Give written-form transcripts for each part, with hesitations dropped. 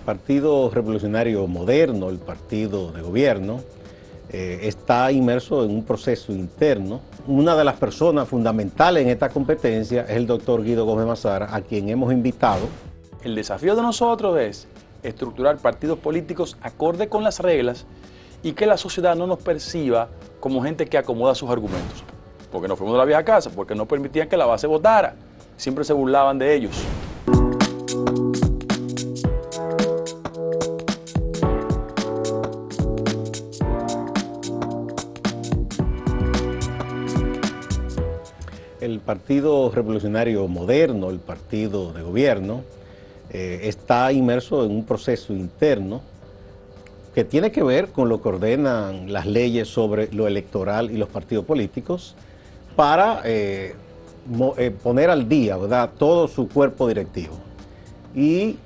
Partido Revolucionario Moderno, el partido de gobierno, está inmerso en un proceso interno. Una de las personas fundamentales en esta competencia es el doctor Guido Gómez Mazara, a quien hemos invitado. El desafío de nosotros es estructurar partidos políticos acorde con las reglas y que la sociedad no nos perciba como gente que acomoda sus argumentos. Porque nos fuimos de la vieja casa, porque no permitían que la base votara. Siempre se burlaban de ellos. El Partido Revolucionario Moderno, el partido de gobierno, está inmerso en un proceso interno que tiene que ver con lo que ordenan las leyes sobre lo electoral y los partidos políticos para poner al día, ¿verdad?, todo su cuerpo directivo. Y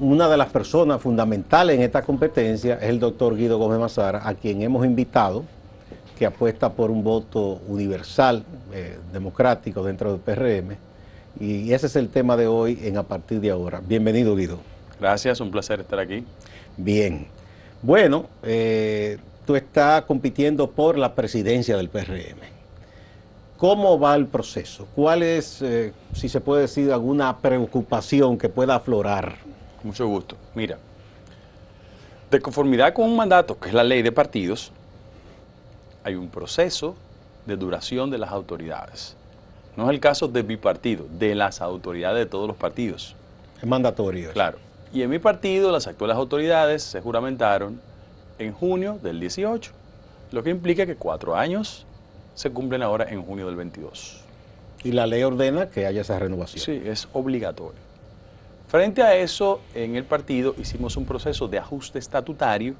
una de las personas fundamentales en esta competencia es el doctor Guido Gómez Mazara, a quien hemos invitado, que apuesta por un voto universal, democrático dentro del PRM. Y ese es el tema de hoy en A Partir de Ahora. Bienvenido, Guido. Gracias, un placer estar aquí. Bien. Bueno, tú estás compitiendo por la presidencia del PRM. ¿Cómo va el proceso? ¿Cuál es, si se puede decir, alguna preocupación que pueda aflorar? Mucho gusto. Mira, de conformidad con un mandato, que es la ley de partidos, hay un proceso de duración de las autoridades. No es el caso de mi partido, de las autoridades de todos los partidos. Es mandatorio. Claro. Y en mi partido, las actuales autoridades se juramentaron en junio del 18, lo que implica que 4 años se cumplen ahora en junio del 22. Y la ley ordena que haya esa renovación. Sí, es obligatorio. Frente a eso, en el partido hicimos un proceso de ajuste estatutario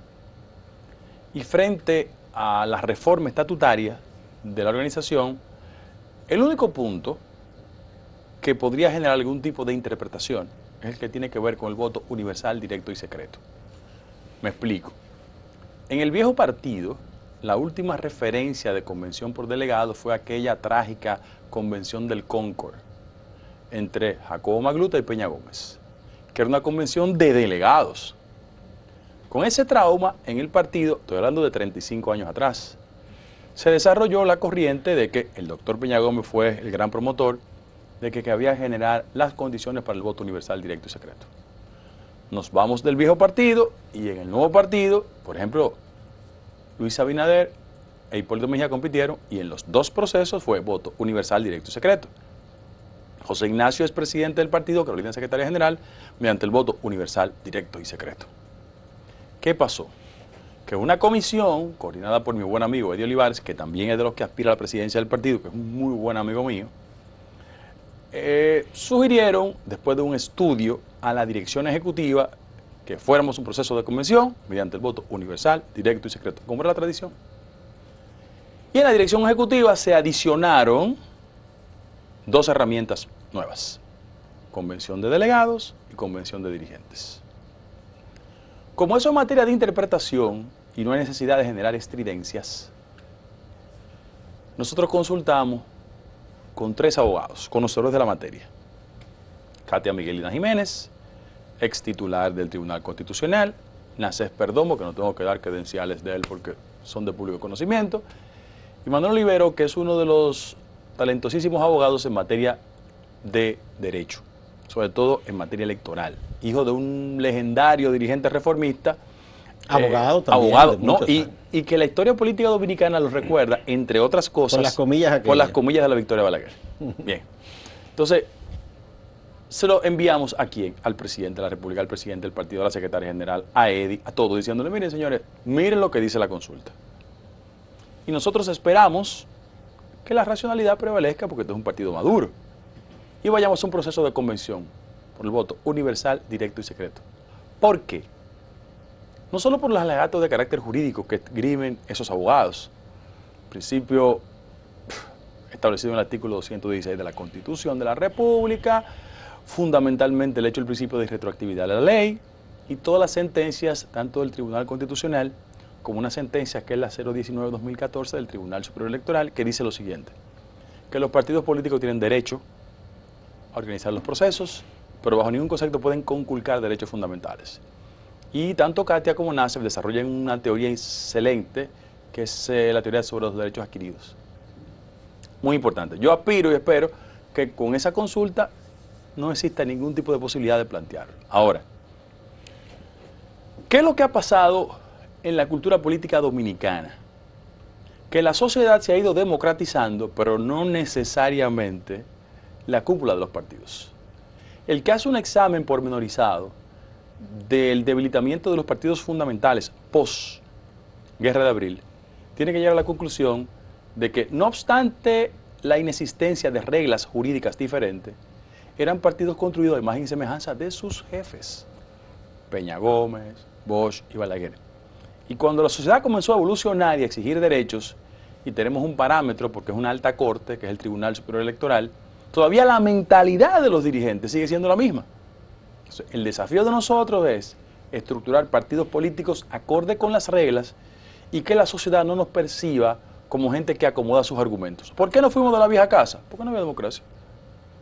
y frente a la reforma estatutaria de la organización, el único punto que podría generar algún tipo de interpretación es el que tiene que ver con el voto universal, directo y secreto. Me explico. En el viejo partido, la última referencia de convención por delegado fue aquella trágica convención del Concord entre Jacobo Magluta y Peña Gómez, que era una convención de delegados. Con ese trauma en el partido, estoy hablando de 35 años atrás, se desarrolló la corriente de que el doctor Peña Gómez fue el gran promotor de que había que generar las condiciones para el voto universal, directo y secreto. Nos vamos del viejo partido y en el nuevo partido, por ejemplo, Luis Abinader e Hipólito Mejía compitieron y en los dos procesos fue voto universal, directo y secreto. José Ignacio es presidente del partido, Carolina secretaria general, mediante el voto universal, directo y secreto. ¿Qué pasó? Que una comisión coordinada por mi buen amigo Eddie Olivares, que también es de los que aspira a la presidencia del partido, que es un muy buen amigo mío, sugirieron, después de un estudio a la dirección ejecutiva, que fuéramos un proceso de convención mediante el voto universal, directo y secreto, como era la tradición. Y en la dirección ejecutiva se adicionaron 2 herramientas nuevas: convención de delegados y convención de dirigentes. Como eso es materia de interpretación y no hay necesidad de generar estridencias, nosotros consultamos con 3 abogados, conocedores de la materia. Katia Miguelina Jiménez, ex titular del Tribunal Constitucional; Nacés Perdomo, que no tengo que dar credenciales de él porque son de público conocimiento; y Manuel Olivero, que es uno de los talentosísimos abogados en materia de derecho, sobre todo en materia electoral, hijo de un legendario dirigente reformista. Abogado también. Abogado, ¿no? Y que la historia política dominicana lo recuerda, entre otras cosas, por las comillas aquellas. Por las comillas de la Victoria Balaguer. Bien. Entonces, se lo enviamos ¿a quién? Al presidente de la República, al presidente del partido, a la secretaria general, a Eddie, a todos, diciéndole: miren, señores, miren lo que dice la consulta. Y nosotros esperamos que la racionalidad prevalezca, porque este es un partido maduro, y vayamos a un proceso de convención por el voto universal, directo y secreto. ¿Por qué? No solo por los alegatos de carácter jurídico que esgrimen esos abogados, principio establecido en el artículo 216 de la Constitución de la República, fundamentalmente el hecho del principio de irretroactividad de la ley y todas las sentencias, tanto del Tribunal Constitucional como una sentencia que es la 019-2014 del Tribunal Superior Electoral, que dice lo siguiente: que los partidos políticos tienen derecho a organizar los procesos, pero bajo ningún concepto pueden conculcar derechos fundamentales. Y tanto Katia como Nasser desarrollan una teoría excelente, que es la teoría sobre los derechos adquiridos. Muy importante. Yo aspiro y espero que con esa consulta no exista ningún tipo de posibilidad de plantearlo. Ahora, ¿qué es lo que ha pasado en la cultura política dominicana? Que la sociedad se ha ido democratizando, pero no necesariamente la cúpula de los partidos. El que hace un examen pormenorizado del debilitamiento de los partidos fundamentales post Guerra de Abril, tiene que llegar a la conclusión de que, no obstante la inexistencia de reglas jurídicas diferentes, eran partidos construidos de imagen y semejanza de sus jefes, Peña Gómez, Bosch y Balaguer. Y cuando la sociedad comenzó a evolucionar y a exigir derechos, y tenemos un parámetro, porque es una alta corte, que es el Tribunal Superior Electoral, todavía la mentalidad de los dirigentes sigue siendo la misma. Entonces, el desafío de nosotros es estructurar partidos políticos acorde con las reglas y que la sociedad no nos perciba como gente que acomoda sus argumentos. ¿Por qué no fuimos de la vieja casa? Porque no había democracia.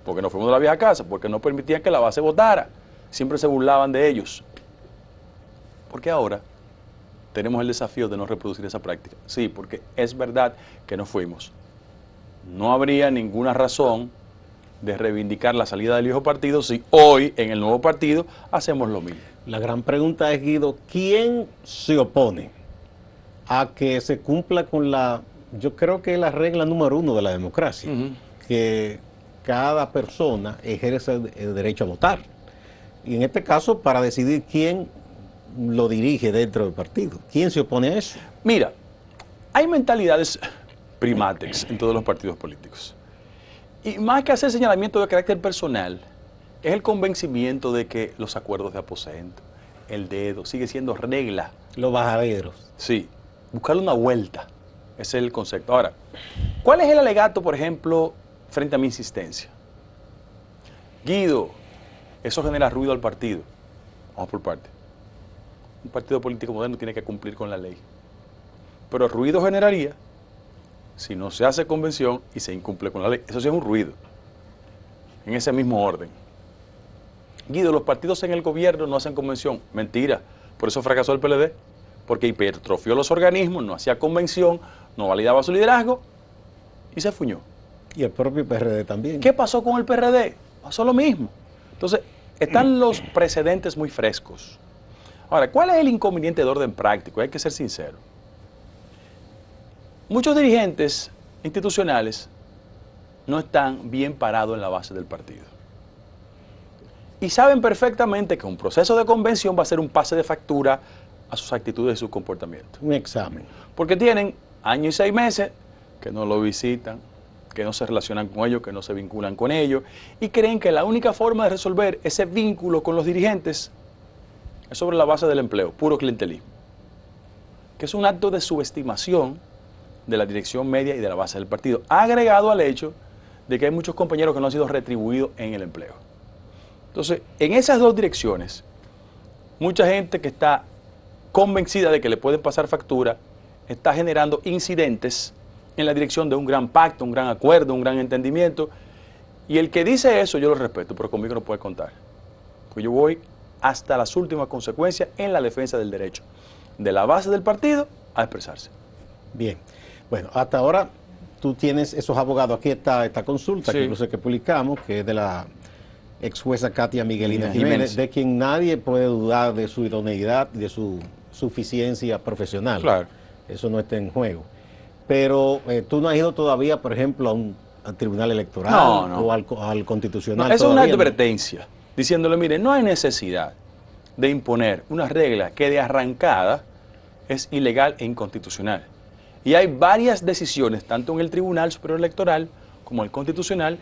¿Por qué no fuimos de la vieja casa? Porque no permitían que la base votara. Siempre se burlaban de ellos. Porque ahora tenemos el desafío de no reproducir esa práctica. Sí, porque es verdad que no fuimos. No habría ninguna razón de reivindicar la salida del viejo partido si hoy en el nuevo partido hacemos lo mismo. La gran pregunta es, Guido, ¿quién se opone a que se cumpla con yo creo que es la regla número 1 de la democracia, que cada persona ejerce el derecho a votar? Y en este caso, para decidir quién lo dirige dentro del partido. ¿Quién se opone a eso? Mira, hay mentalidades primates en todos los partidos políticos. Y más que hacer señalamiento de carácter personal, es el convencimiento de que los acuerdos de aposento, el dedo, sigue siendo regla. Los bajaderos. Sí, buscarle una vuelta. Ese es el concepto. Ahora, ¿cuál es el alegato, por ejemplo, frente a mi insistencia? Guido, eso genera ruido al partido. Vamos por parte. Un partido político moderno tiene que cumplir con la ley. Pero ruido generaría si no se hace convención y se incumple con la ley. Eso sí es un ruido. En ese mismo orden. Guido, los partidos en el gobierno no hacen convención. Mentira. Por eso fracasó el PLD. Porque hipertrofió los organismos, no hacía convención, no validaba su liderazgo y se fuñó. Y el propio PRD también. ¿Qué pasó con el PRD? Pasó lo mismo. Entonces, están los precedentes muy frescos. Ahora, ¿cuál es el inconveniente de orden práctico? Hay que ser sincero. Muchos dirigentes institucionales no están bien parados en la base del partido. Y saben perfectamente que un proceso de convención va a ser un pase de factura a sus actitudes y sus comportamientos. Un examen. Porque tienen años y 6 meses que no lo visitan, que no se relacionan con ellos, que no se vinculan con ellos, y creen que la única forma de resolver ese vínculo con los dirigentes es sobre la base del empleo, puro clientelismo. Que es un acto de subestimación de la dirección media y de la base del partido, agregado al hecho de que hay muchos compañeros que no han sido retribuidos en el empleo. Entonces, en esas dos direcciones, mucha gente que está convencida de que le pueden pasar factura, está generando incidentes en la dirección de un gran pacto, un gran acuerdo, un gran entendimiento. Y el que dice eso, yo lo respeto, pero conmigo no puede contar. Pues yo voy hasta las últimas consecuencias en la defensa del derecho de la base del partido a expresarse. Bien. Bueno, hasta ahora tú tienes esos abogados. Aquí está esta consulta, Sí. que incluso que publicamos, que es de la ex jueza Katia Miguelina Jiménez, de quien nadie puede dudar de su idoneidad y de su suficiencia profesional. Claro. Eso no está en juego. Pero tú no has ido todavía, por ejemplo, al Tribunal Electoral o al Constitucional. No, eso es una todavía, advertencia, diciéndole, mire, no hay necesidad de imponer una regla que de arrancada es ilegal e inconstitucional. Y hay varias decisiones, tanto en el Tribunal Superior Electoral como el Constitucional,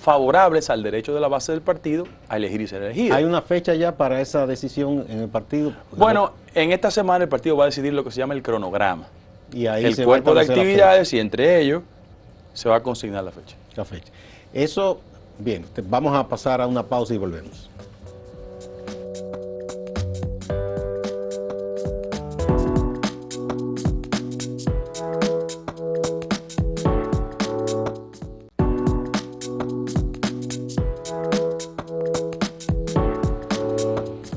favorables al derecho de la base del partido a elegir y ser elegido. ¿Hay una fecha ya para esa decisión en el partido? Bueno, en esta semana el partido va a decidir lo que se llama el cronograma. Y ahí El se cuerpo va a de establecer actividades y entre ellos se va a consignar la fecha. la fecha. Eso, bien, vamos a pasar a una pausa y volvemos.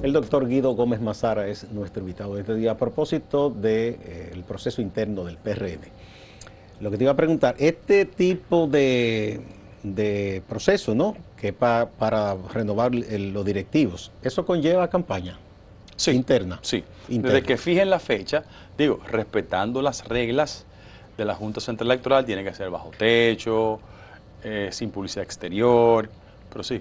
El doctor Guido Gómez Mazara es nuestro invitado de este día a propósito del proceso interno del PRM. Lo que te iba a preguntar, este tipo de proceso, ¿no? Que para renovar los directivos, ¿eso conlleva campaña interna? Sí, interna. Desde que fijen la fecha, digo, respetando las reglas de la Junta Central Electoral, tiene que ser bajo techo, sin publicidad exterior, pero sí.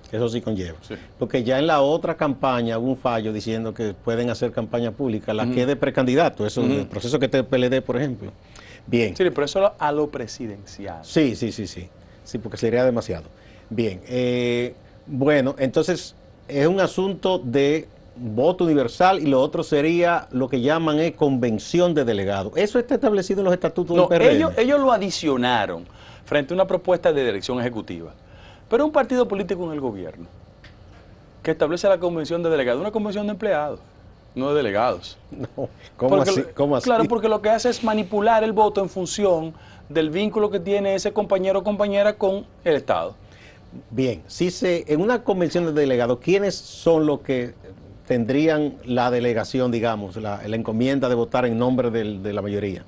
Eso sí conlleva. Sí. Porque ya en la otra campaña hubo un fallo diciendo que pueden hacer campaña pública, la que es de precandidato, eso, el proceso que te PLD, por ejemplo. Bien. Sí, pero eso a lo presidencial. Sí, porque sería demasiado. Bien, bueno, entonces es un asunto de voto universal y lo otro sería lo que llaman convención de delegados. ¿Eso está establecido en los estatutos del PRM? Ellos lo adicionaron frente a una propuesta de dirección ejecutiva. Pero un partido político en el gobierno que establece la convención de delegados, una convención de empleados, no de delegados. No, ¿cómo así? Claro, porque lo que hace es manipular el voto en función del vínculo que tiene ese compañero o compañera con el Estado. Bien, en una convención de delegados, ¿quiénes son los que tendrían la delegación, digamos, la encomienda de votar en nombre de la mayoría?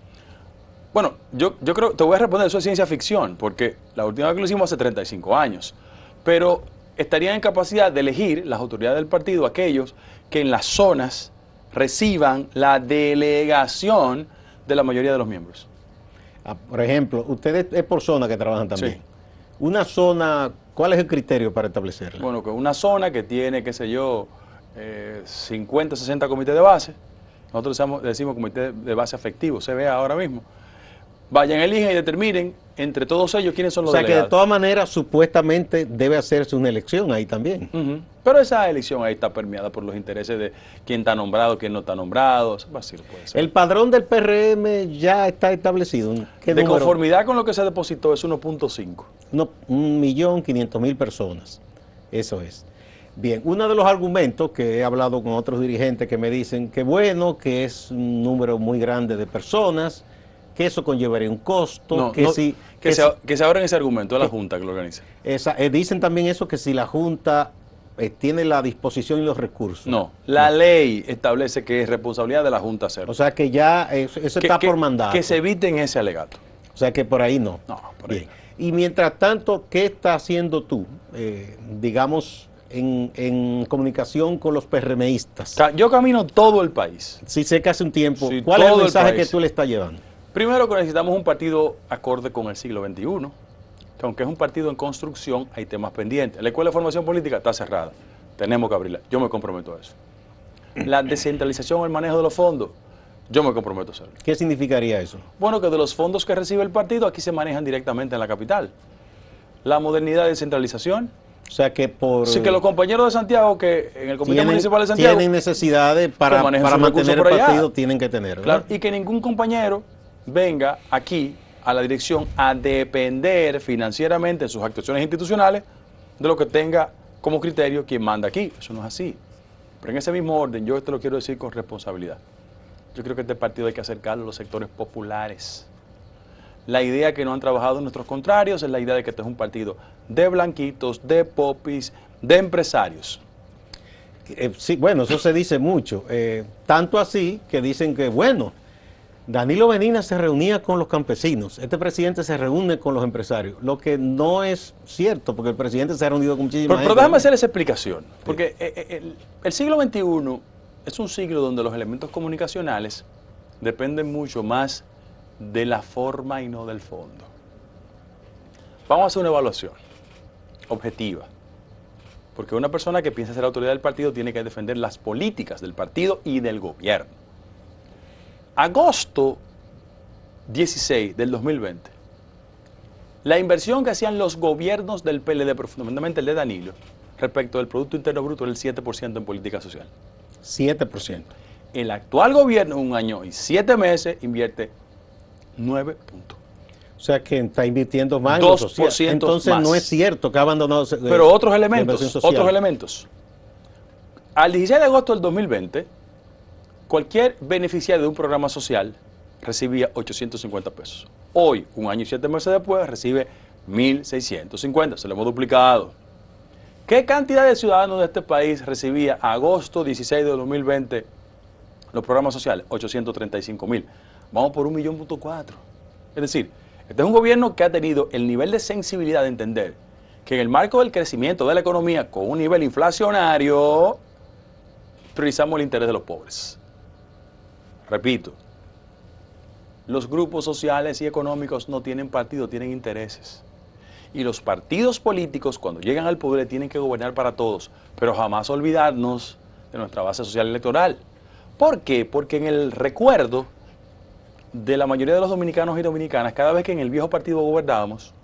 Bueno, yo creo, te voy a responder, eso es ciencia ficción, porque la última vez que lo hicimos hace 35 años, pero estarían en capacidad de elegir las autoridades del partido, aquellos que en las zonas reciban la delegación de la mayoría de los miembros. Por ejemplo, ustedes es por zona que trabajan también. Sí. Una zona, ¿cuál es el criterio para establecerla? Bueno, que una zona que tiene, qué sé yo, 50, 60 comités de base, nosotros decimos comité de base afectivo, se ve ahora mismo. Vayan, eligen y determinen entre todos ellos quiénes son los delegados. O sea que de todas maneras supuestamente debe hacerse una elección ahí también. Pero esa elección ahí está permeada por los intereses de quién está nombrado, quién no está nombrado. Así lo puede ser. ¿El padrón del PRM ya está establecido? De conformidad con lo que se depositó es 1.5. 1.500.000 personas. Eso es. Bien, uno de los argumentos que he hablado con otros dirigentes que me dicen que bueno, que es un número muy grande de personas, que eso conllevaría un costo, que se abra ese argumento de la Junta que lo organiza. Dicen también eso, que si la Junta tiene la disposición y los recursos. No, la ley establece que es responsabilidad de la Junta hacerlo. O sea que ya eso está por mandato. Que se eviten ese alegato. O sea que por ahí no. No, por ahí. Bien. Y mientras tanto, ¿qué estás haciendo tú, digamos, en comunicación con los PRMistas? Yo camino todo el país. Sí, sé que hace un tiempo. Sí, ¿Cuál es el mensaje que tú le estás llevando? Primero que necesitamos un partido acorde con el siglo XXI, que aunque es un partido en construcción, hay temas pendientes. La Escuela de Formación Política está cerrada, tenemos que abrirla, yo me comprometo a eso. La descentralización, el manejo de los fondos, yo me comprometo a hacerlo. ¿Qué significaría eso? Bueno, que de los fondos que recibe el partido, aquí se manejan directamente en la capital. La modernidad de descentralización. O sea que Sí, que los compañeros de Santiago, que en el Comité Municipal de Santiago tienen necesidades para mantener el partido, tienen que tener. Claro, y que ningún compañero venga aquí a la dirección a depender financieramente en sus actuaciones institucionales de lo que tenga como criterio quien manda aquí. Eso no es así. Pero en ese mismo orden, yo esto lo quiero decir con responsabilidad. Yo creo que este partido hay que acercarlo a los sectores populares. La idea que no han trabajado nuestros contrarios es la idea de que este es un partido de blanquitos, de popis, de empresarios. Sí, bueno, eso se dice mucho. Tanto así que dicen que, bueno, Danilo Medina se reunía con los campesinos, este presidente se reúne con los empresarios, lo que no es cierto, porque el presidente se ha reunido con muchísima gente. Pero déjame hacer esa explicación, porque el siglo XXI es un siglo donde los elementos comunicacionales dependen mucho más de la forma y no del fondo. Vamos a hacer una evaluación objetiva, porque una persona que piensa ser autoridad del partido tiene que defender las políticas del partido y del gobierno. Agosto 16 del 2020, la inversión que hacían los gobiernos del PLD, pero fundamentalmente el de Danilo, respecto del Producto Interno Bruto era el 7% en política social. 7%. El actual gobierno, en un año y 7 meses, invierte 9 puntos. O sea que está invirtiendo más. 2% Entonces más. No es cierto que ha abandonado. Pero otros elementos. Al 16 de agosto del 2020, cualquier beneficiario de un programa social recibía 850 pesos. Hoy, un año y 7 meses después, recibe 1.650. Se lo hemos duplicado. ¿Qué cantidad de ciudadanos de este país recibía a agosto 16 de 2020 los programas sociales? 835,000. Vamos por 1,4 millones. Es decir, este es un gobierno que ha tenido el nivel de sensibilidad de entender que en el marco del crecimiento de la economía con un nivel inflacionario, priorizamos el interés de los pobres. Repito, los grupos sociales y económicos no tienen partido, tienen intereses. Y los partidos políticos, cuando llegan al poder, tienen que gobernar para todos, pero jamás olvidarnos de nuestra base social electoral. ¿Por qué? Porque en el recuerdo de la mayoría de los dominicanos y dominicanas, cada vez que en el viejo partido gobernábamos,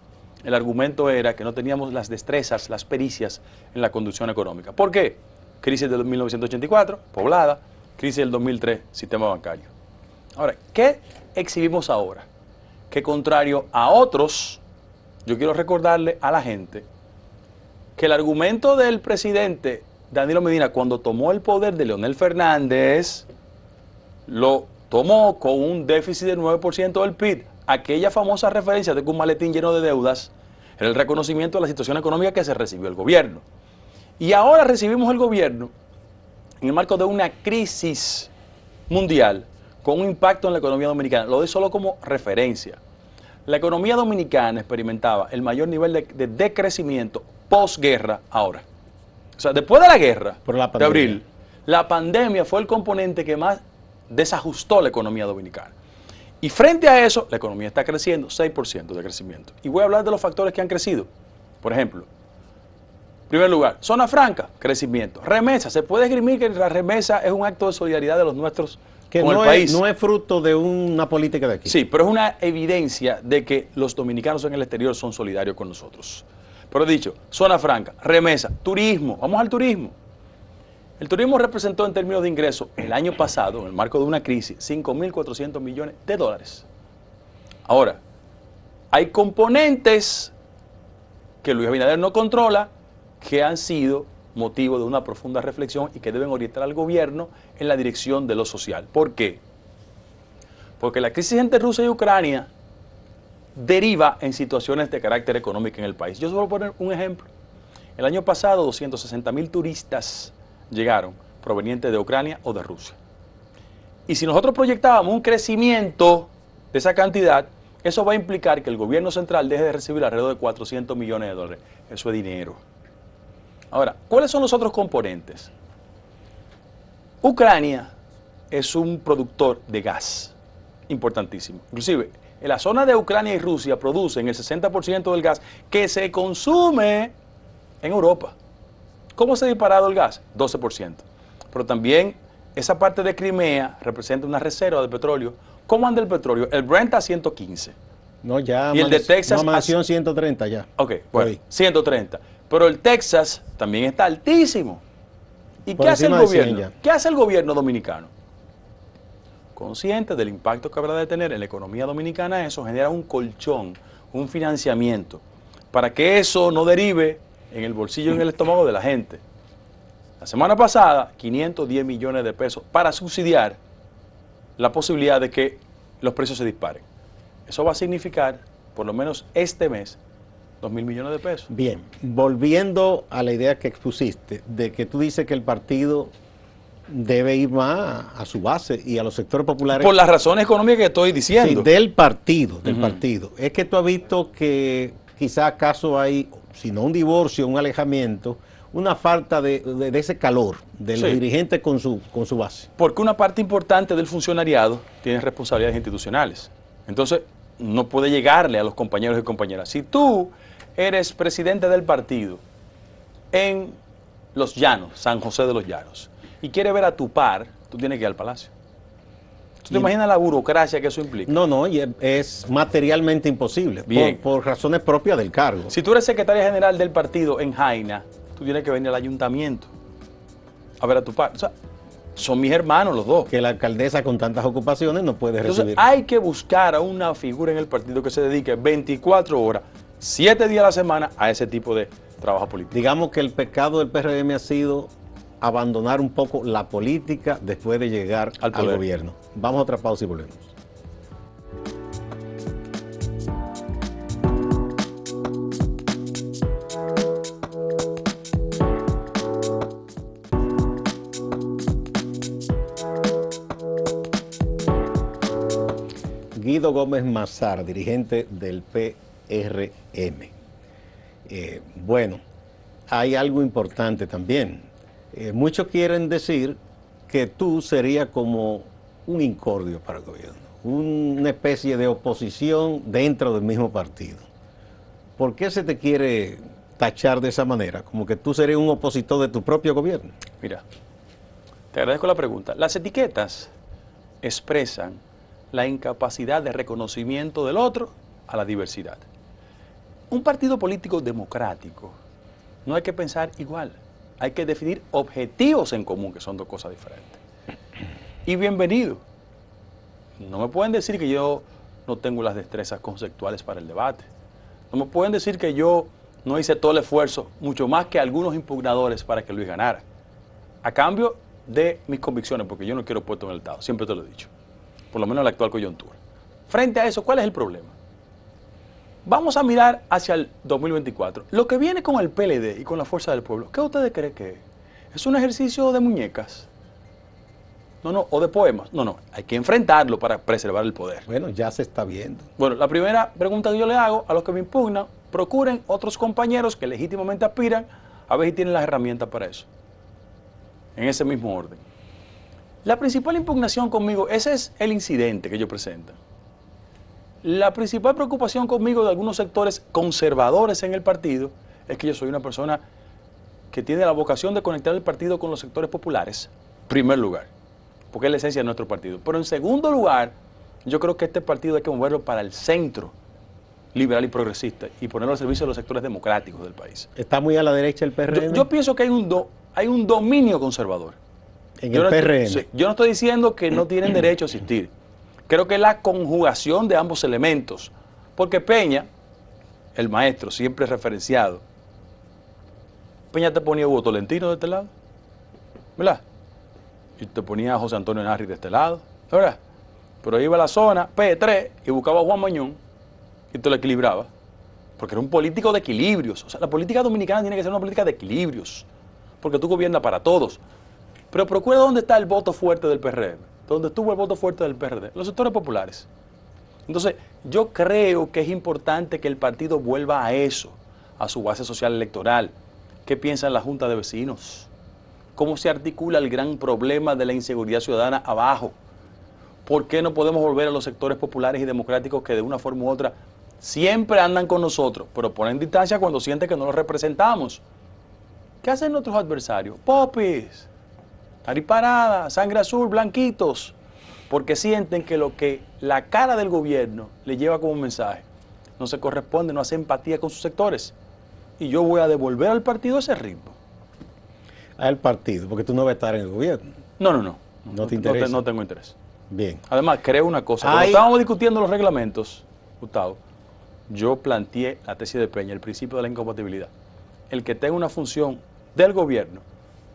el argumento era que no teníamos las destrezas, las pericias en la conducción económica. ¿Por qué? Crisis del 1984, poblada, crisis del 2003, sistema bancario. Ahora, ¿qué exhibimos ahora? Que contrario a otros, yo quiero recordarle a la gente que el argumento del presidente Danilo Medina cuando tomó el poder de Leonel Fernández, lo tomó con un déficit del 9% del PIB. Aquella famosa referencia de que un maletín lleno de deudas era el reconocimiento de la situación económica que se recibió el gobierno. Y ahora recibimos el gobierno en el marco de una crisis mundial con un impacto en la economía dominicana. Lo doy solo como referencia. La economía dominicana experimentaba el mayor nivel de decrecimiento posguerra ahora. O sea, después de la guerra de abril, la pandemia fue el componente que más desajustó la economía dominicana. Y frente a eso, la economía está creciendo, 6% de crecimiento. Y voy a hablar de los factores que han crecido. Por ejemplo, en primer lugar, zona franca, crecimiento. Remesa, se puede esgrimir que la remesa es un acto de solidaridad de los nuestros que con no el país. No es fruto de una política de aquí. Sí, pero es una evidencia de que los dominicanos en el exterior son solidarios con nosotros. Pero he dicho, zona franca, remesa, turismo, vamos al turismo. El turismo representó en términos de ingresos el año pasado, en el marco de una crisis, 5.400 millones de dólares. Ahora, hay componentes que Luis Abinader no controla, que han sido motivo de una profunda reflexión y que deben orientar al gobierno en la dirección de lo social. ¿Por qué? Porque la crisis entre Rusia y Ucrania deriva en situaciones de carácter económico en el país. Yo solo voy a poner un ejemplo. El año pasado, 260,000 turistas llegaron provenientes de Ucrania o de Rusia. Y si nosotros proyectábamos un crecimiento de esa cantidad, eso va a implicar que el gobierno central deje de recibir alrededor de 400 millones de dólares. Eso es dinero. Ahora, ¿cuáles son los otros componentes? Ucrania es un productor de gas importantísimo. Inclusive, en la zona de Ucrania y Rusia producen el 60% del gas que se consume en Europa. ¿Cómo se ha disparado el gas? 12%. Pero también esa parte de Crimea representa una reserva de petróleo. ¿Cómo anda el petróleo? El Brent a 115. No, ya. Y el de Texas amaneció en 130 ya. Ok, bueno, 130. Pero el Texas también está altísimo. ¿Y qué hace el gobierno? ¿Qué hace el gobierno dominicano? Consciente del impacto que habrá de tener en la economía dominicana, eso genera un colchón, un financiamiento, para que eso no derive en el bolsillo y en el estómago de la gente. La semana pasada, 510 millones de pesos para subsidiar la posibilidad de que los precios se disparen. Eso va a significar, por lo menos este mes, 2.000 millones de pesos. Bien, volviendo a la idea que expusiste, de que tú dices que el partido debe ir más a su base y a los sectores populares. Por las razones económicas que estoy diciendo. Sí, del partido. Es que tú has visto que quizás acaso hay, si no un divorcio, un alejamiento, una falta de ese calor de los dirigentes con su base. Porque una parte importante del funcionariado tiene responsabilidades institucionales. Entonces, no puede llegarle a los compañeros y compañeras. Si tú eres presidente del partido en Los Llanos, San José de los Llanos, y quieres ver a tu par, tú tienes que ir al Palacio. ¿Tú te imaginas la burocracia que eso implica? No, y es materialmente imposible, por razones propias del cargo. Si tú eres secretaria general del partido en Jaina, tú tienes que venir al ayuntamiento a ver a tu par. O sea, son mis hermanos los dos. Que la alcaldesa con tantas ocupaciones no puede recibir. Entonces hay que buscar a una figura en el partido que se dedique 24 horas, 7 días a la semana a ese tipo de trabajo político. Digamos que el pecado del PRM ha sido abandonar un poco la política después de llegar al gobierno. Vamos a otra pausa y volvemos. Guido Gómez Mazara, dirigente del PRM. Bueno, hay algo importante también. Muchos quieren decir que tú serías como un incordio para el gobierno, una especie de oposición dentro del mismo partido. ¿Por qué se te quiere tachar de esa manera? Como que tú serías un opositor de tu propio gobierno. Mira, te agradezco la pregunta. Las etiquetas expresan la incapacidad de reconocimiento del otro a la diversidad. Un partido político democrático no hay que pensar igual, hay que definir objetivos en común, que son dos cosas diferentes. Y bienvenido. No me pueden decir que yo no tengo las destrezas conceptuales para el debate. No me pueden decir que yo no hice todo el esfuerzo, mucho más que algunos impugnadores, para que Luis ganara. A cambio de mis convicciones, porque yo no quiero puesto en el Estado, siempre te lo he dicho. Por lo menos en la actual coyuntura. Frente a eso, ¿cuál es el problema? Vamos a mirar hacia el 2024. Lo que viene con el PLD y con la Fuerza del Pueblo, ¿qué ustedes creen que es? ¿Es un ejercicio de muñecas? No, o de poemas. No, hay que enfrentarlo para preservar el poder. Bueno, ya se está viendo. Bueno, la primera pregunta que yo le hago a los que me impugnan, procuren otros compañeros que legítimamente aspiran a ver si tienen las herramientas para eso. En ese mismo orden. La principal impugnación conmigo, ese es el incidente que ellos presentan. La principal preocupación conmigo de algunos sectores conservadores en el partido es que yo soy una persona que tiene la vocación de conectar el partido con los sectores populares, en primer lugar, porque es la esencia de nuestro partido. Pero en segundo lugar, yo creo que este partido hay que moverlo para el centro liberal y progresista y ponerlo al servicio de los sectores democráticos del país. ¿Está muy a la derecha el PRM? Yo pienso que hay un dominio conservador. En el PRM. Sí, yo no estoy diciendo que no tienen derecho a existir. Creo que es la conjugación de ambos elementos. Porque Peña, el maestro, siempre referenciado, Peña te ponía a Hugo Tolentino de este lado, ¿verdad? Y te ponía a José Antonio Narri de este lado, ¿verdad? Pero iba a la zona P3 y buscaba a Juan Mañón y te lo equilibraba. Porque era un político de equilibrios. O sea, la política dominicana tiene que ser una política de equilibrios. Porque tú gobiernas para todos. Pero procura dónde está el voto fuerte del PRM. Dónde estuvo el voto fuerte del PRD. Los sectores populares. Entonces, yo creo que es importante que el partido vuelva a eso, a su base social electoral. ¿Qué piensa la Junta de Vecinos? ¿Cómo se articula el gran problema de la inseguridad ciudadana abajo? ¿Por qué no podemos volver a los sectores populares y democráticos que de una forma u otra siempre andan con nosotros, pero ponen distancia cuando sienten que no los representamos? ¿Qué hacen nuestros adversarios? Popis, nariz-parada, sangre azul, blanquitos, porque sienten que lo que la cara del gobierno le lleva como mensaje no se corresponde, no hace empatía con sus sectores. Y yo voy a devolver al partido ese ritmo. Al partido, porque tú no vas a estar en el gobierno. No te interesa. No tengo interés. Bien. Además, creo una cosa. Cuando estábamos discutiendo los reglamentos, Gustavo, yo planteé la tesis de Peña, el principio de la incompatibilidad. El que tenga una función del gobierno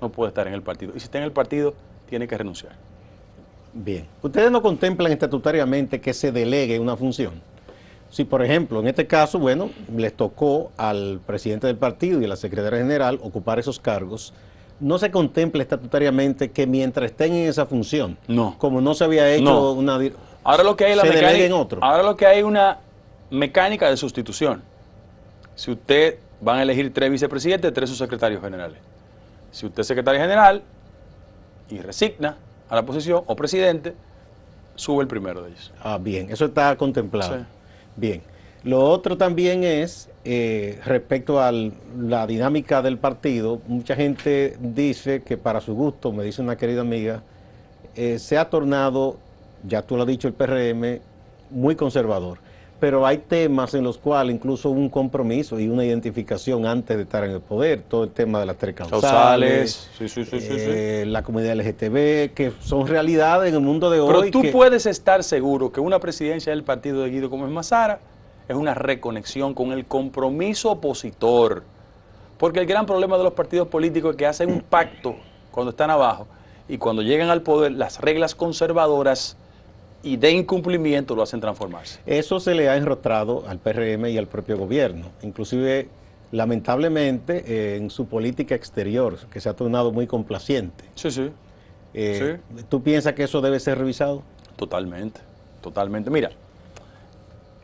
no puede estar en el partido. Y si está en el partido, tiene que renunciar. Bien. ¿Ustedes no contemplan estatutariamente que se delegue una función? Si, por ejemplo, en este caso, bueno, les tocó al presidente del partido y a la secretaria general ocupar esos cargos, ¿no se contempla estatutariamente que mientras estén en esa función, no, como no se había hecho una... Ahora lo que hay se delegue en otro? Ahora lo que hay es una mecánica de sustitución. Si usted van a elegir 3 vicepresidentes, 3 subsecretarios generales. Si usted es secretario general y resigna a la posición o presidente, sube el primero de ellos. Ah, bien, eso está contemplado. Sí. Bien. Lo otro también es, respecto a la dinámica del partido, mucha gente dice que para su gusto, me dice una querida amiga, se ha tornado, ya tú lo has dicho, el PRM, muy conservador. Pero hay temas en los cuales incluso un compromiso y una identificación antes de estar en el poder, todo el tema de las 3 causales, sí. La comunidad LGTB, que son realidades en el mundo de hoy. Pero tú puedes estar seguro que una presidencia del partido de Guido Gómez Mazara es una reconexión con el compromiso opositor. Porque el gran problema de los partidos políticos es que hacen un pacto cuando están abajo y cuando llegan al poder, las reglas conservadoras y de incumplimiento lo hacen transformarse. Eso se le ha enrostrado al PRM y al propio gobierno, inclusive lamentablemente en su política exterior, que se ha tornado muy complaciente. Sí. ¿Tú piensas que eso debe ser revisado? Totalmente, totalmente. Mira,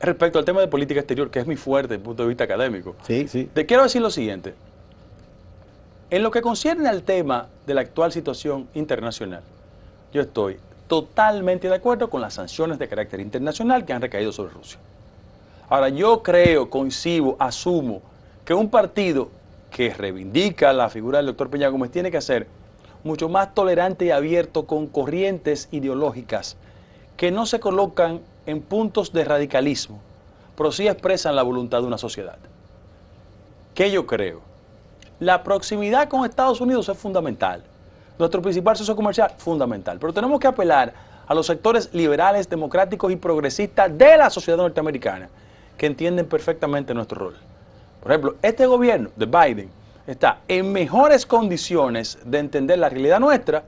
Respecto al tema de política exterior, que es muy fuerte desde el punto de vista académico, Sí, sí. te quiero decir lo siguiente. En lo que concierne al tema de la actual situación internacional, yo estoy totalmente de acuerdo con las sanciones de carácter internacional que han recaído sobre Rusia. Ahora, yo creo, coincido, asumo que un partido que reivindica la figura del doctor Peña Gómez tiene que ser mucho más tolerante y abierto con corrientes ideológicas que no se colocan en puntos de radicalismo, pero sí expresan la voluntad de una sociedad. ¿Qué yo creo? La proximidad con Estados Unidos es fundamental. Nuestro principal socio comercial, fundamental. Pero tenemos que apelar a los sectores liberales, democráticos y progresistas de la sociedad norteamericana, que entienden perfectamente nuestro rol. Por ejemplo, este gobierno de Biden está en mejores condiciones de entender la realidad nuestra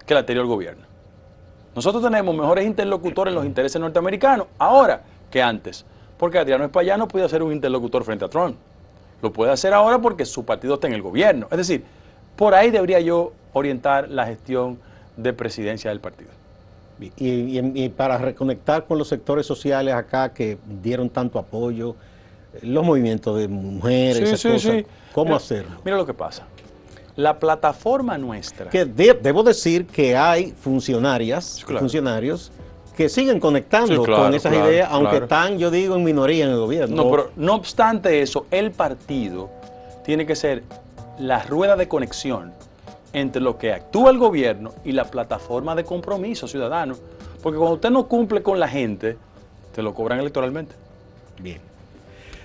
que el anterior gobierno. Nosotros tenemos mejores interlocutores en los intereses norteamericanos ahora que antes, porque Adriano Espaillá no podía ser un interlocutor frente a Trump. Lo puede hacer ahora porque su partido está en el gobierno. Es decir, por ahí debería yo orientar la gestión de presidencia del partido. Y para reconectar con los sectores sociales acá que dieron tanto apoyo, los movimientos de mujeres, ¿cómo hacerlo? Mira lo que pasa. La plataforma nuestra... Que debo decir que hay funcionarias, funcionarios que siguen conectando con esas ideas, aunque están, yo digo, en minoría en el gobierno. No, pero no obstante eso, el partido tiene que ser la rueda de conexión entre lo que actúa el gobierno y la plataforma de compromiso ciudadano. Porque cuando usted no cumple con la gente, te lo cobran electoralmente. Bien.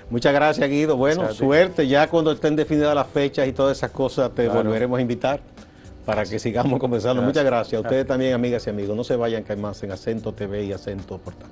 Muchas gracias, Guido. Bueno, suerte. Ya cuando estén definidas las fechas y todas esas cosas, te volveremos a invitar para que sigamos conversando. Muchas gracias. A ustedes también, amigas y amigos. No se vayan, que hay más en Acento TV y Acento Portal.